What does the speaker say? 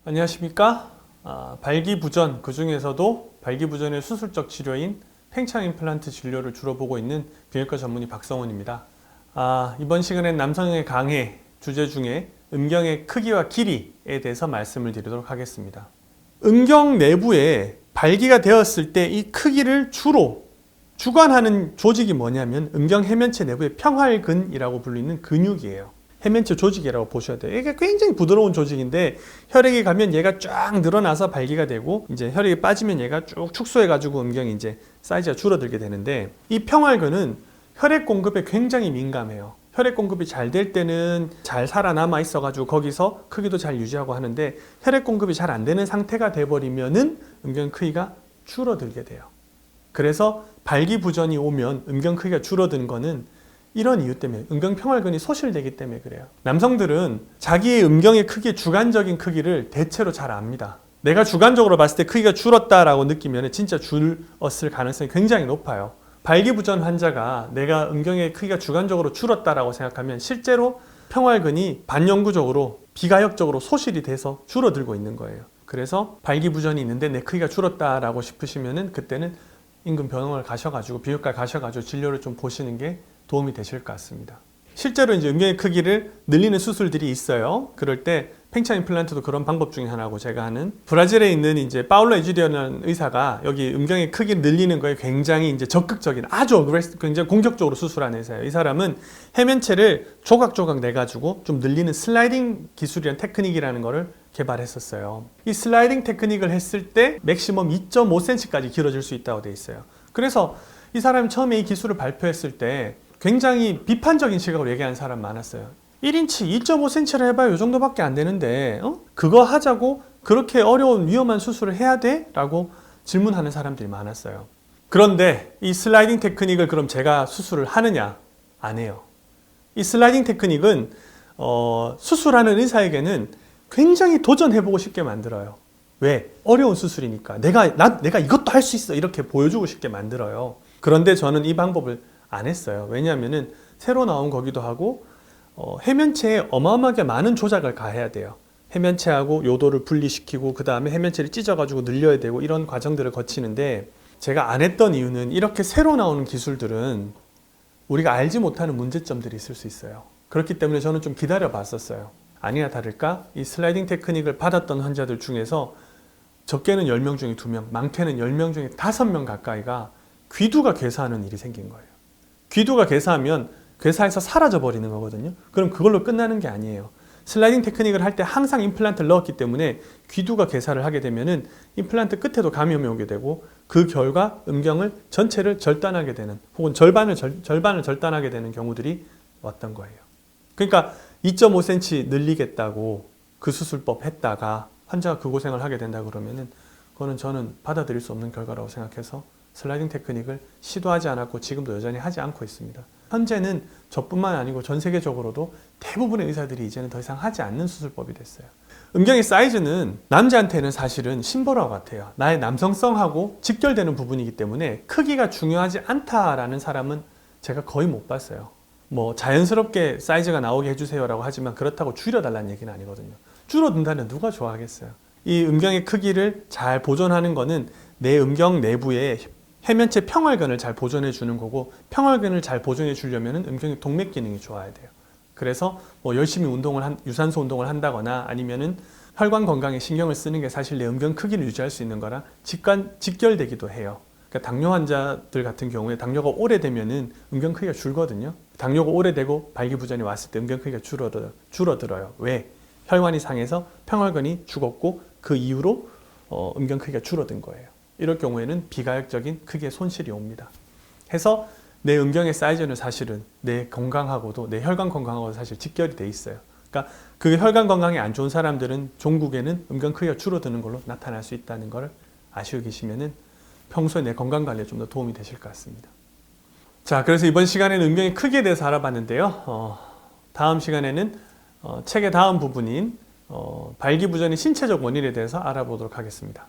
안녕하십니까? 발기부전, 그 중에서도 발기부전의 수술적 치료인 팽창 임플란트 진료를 주로 보고 있는 비뇨기과 전문의 박성훈입니다. 이번 시간엔 남성의 강해 주제 중에 음경의 크기와 길이에 대해서 말씀을 드리도록 하겠습니다. 음경 내부에 발기가 되었을 때 이 크기를 주로 주관하는 조직이 뭐냐면 음경 해면체 내부의 평활근이라고 불리는 근육이에요. 해면체 조직이라고 보셔야 돼요. 이게 굉장히 부드러운 조직인데 혈액이 가면 얘가 쫙 늘어나서 발기가 되고 이제 혈액이 빠지면 얘가 쭉 축소해가지고 음경이 이제 사이즈가 줄어들게 되는데 이 평활근은 혈액 공급에 굉장히 민감해요. 혈액 공급이 잘 될 때는 잘 살아남아 있어가지고 거기서 크기도 잘 유지하고 하는데 혈액 공급이 잘 안 되는 상태가 돼버리면은 음경 크기가 줄어들게 돼요. 그래서 발기부전이 오면 음경 크기가 줄어드는 거는 이런 이유 때문에 음경평활근이 소실되기 때문에 그래요. 남성들은 자기의 음경의 크기, 주관적인 크기를 대체로 잘 압니다. 내가 주관적으로 봤을 때 크기가 줄었다라고 느끼면 진짜 줄었을 가능성이 굉장히 높아요. 발기부전 환자가 내가 음경의 크기가 주관적으로 줄었다라고 생각하면 실제로 평활근이 반영구적으로 비가역적으로 소실이 돼서 줄어들고 있는 거예요. 그래서 발기부전이 있는데 내 크기가 줄었다라고 싶으시면은 그때는 인근 병원을 가셔가지고 비뇨기과 가셔가지고 진료를 좀 보시는 게 도움이 되실 것 같습니다. 실제로 이제 음경의 크기를 늘리는 수술들이 있어요. 그럴 때 팽창 임플란트도 그런 방법 중에 하나고 제가 하는 브라질에 있는 이제 파울로 에지디오라는 의사가 여기 음경의 크기를 늘리는 거에 굉장히 이제 적극적인 아주 굉장히 공격적으로 수술하는 의사예요. 이 사람은 해면체를 조각조각 내가지고 좀 늘리는 슬라이딩 기술이라는 테크닉이라는 거를 개발했었어요. 이 슬라이딩 테크닉을 했을 때 맥시멈 2.5cm까지 길어질 수 있다고 돼 있어요. 그래서 이 사람이 처음에 이 기술을 발표했을 때 굉장히 비판적인 시각으로 얘기하는 사람 많았어요. 1인치 2.5cm를 해봐야 이 정도밖에 안 되는데 그거 하자고 그렇게 어려운 위험한 수술을 해야 돼? 라고 질문하는 사람들이 많았어요. 그런데 이 슬라이딩 테크닉을 그럼 제가 수술을 하느냐? 안 해요. 이 슬라이딩 테크닉은 수술하는 의사에게는 굉장히 도전해보고 싶게 만들어요. 왜? 어려운 수술이니까. 내가 이것도 할 수 있어. 이렇게 보여주고 싶게 만들어요. 그런데 저는 이 방법을 안 했어요. 왜냐하면은 새로 나온 거기도 하고 해면체에 어마어마하게 많은 조작을 가해야 돼요. 해면체하고 요도를 분리시키고 그 다음에 해면체를 찢어가지고 늘려야 되고 이런 과정들을 거치는데 제가 안 했던 이유는 이렇게 새로 나오는 기술들은 우리가 알지 못하는 문제점들이 있을 수 있어요. 그렇기 때문에 저는 좀 기다려 봤었어요. 아니나 다를까 이 슬라이딩 테크닉을 받았던 환자들 중에서 적게는 10명 중에 2명, 많게는 10명 중에 5명 가까이가 귀두가 괴사하는 일이 생긴 거예요. 귀두가 괴사하면 괴사해서 사라져 버리는 거거든요. 그럼 그걸로 끝나는 게 아니에요. 슬라이딩 테크닉을 할 때 항상 임플란트를 넣었기 때문에 귀두가 괴사를 하게 되면은 임플란트 끝에도 감염이 오게 되고 그 결과 음경을 전체를 절단하게 되는 혹은 절반을 절단하게 되는 경우들이 왔던 거예요. 그러니까 2.5cm 늘리겠다고 그 수술법 했다가 환자가 그 고생을 하게 된다 그러면은 그거는 저는 받아들일 수 없는 결과라고 생각해서 슬라이딩 테크닉을 시도하지 않았고 지금도 여전히 하지 않고 있습니다. 현재는 저뿐만 아니고 전 세계적으로도 대부분의 의사들이 이제는 더 이상 하지 않는 수술법이 됐어요. 음경의 사이즈는 남자한테는 사실은 심보라 같아요. 나의 남성성하고 직결되는 부분이기 때문에 크기가 중요하지 않다라는 사람은 제가 거의 못 봤어요. 뭐 자연스럽게 사이즈가 나오게 해주세요라고 하지만 그렇다고 줄여달라는 얘기는 아니거든요. 줄어든다면 누가 좋아하겠어요. 이 음경의 크기를 잘 보존하는 거는 내 음경 내부에 해면체 평활근을 잘 보존해 주는 거고 평활근을 잘 보존해 주려면 음경의 동맥 기능이 좋아야 돼요. 그래서 뭐 열심히 유산소 운동을 한다거나 아니면은 혈관 건강에 신경을 쓰는 게 사실 내 음경 크기를 유지할 수 있는 거랑 직결되기도 해요. 그러니까 당뇨 환자들 같은 경우에 당뇨가 오래되면은 음경 크기가 줄거든요. 당뇨가 오래되고 발기부전이 왔을 때 음경 크기가 줄어들어요. 왜? 혈관이 상해서 평활근이 죽었고 그 이후로 음경 크기가 줄어든 거예요. 이럴 경우에는 비가역적인 크기의 손실이 옵니다. 해서 내 음경의 사이즈는 사실은 내 건강하고도 내 혈관 건강하고도 사실 직결이 돼 있어요. 그러니까 그 혈관 건강이 안 좋은 사람들은 종국에는 음경 크기가 줄어드는 걸로 나타날 수 있다는 걸 아시고 계시면은 평소에 내 건강 관리에 좀 더 도움이 되실 것 같습니다. 자, 그래서 이번 시간에는 음경의 크기에 대해서 알아봤는데요. 다음 시간에는 책의 다음 부분인 발기부전의 신체적 원인에 대해서 알아보도록 하겠습니다.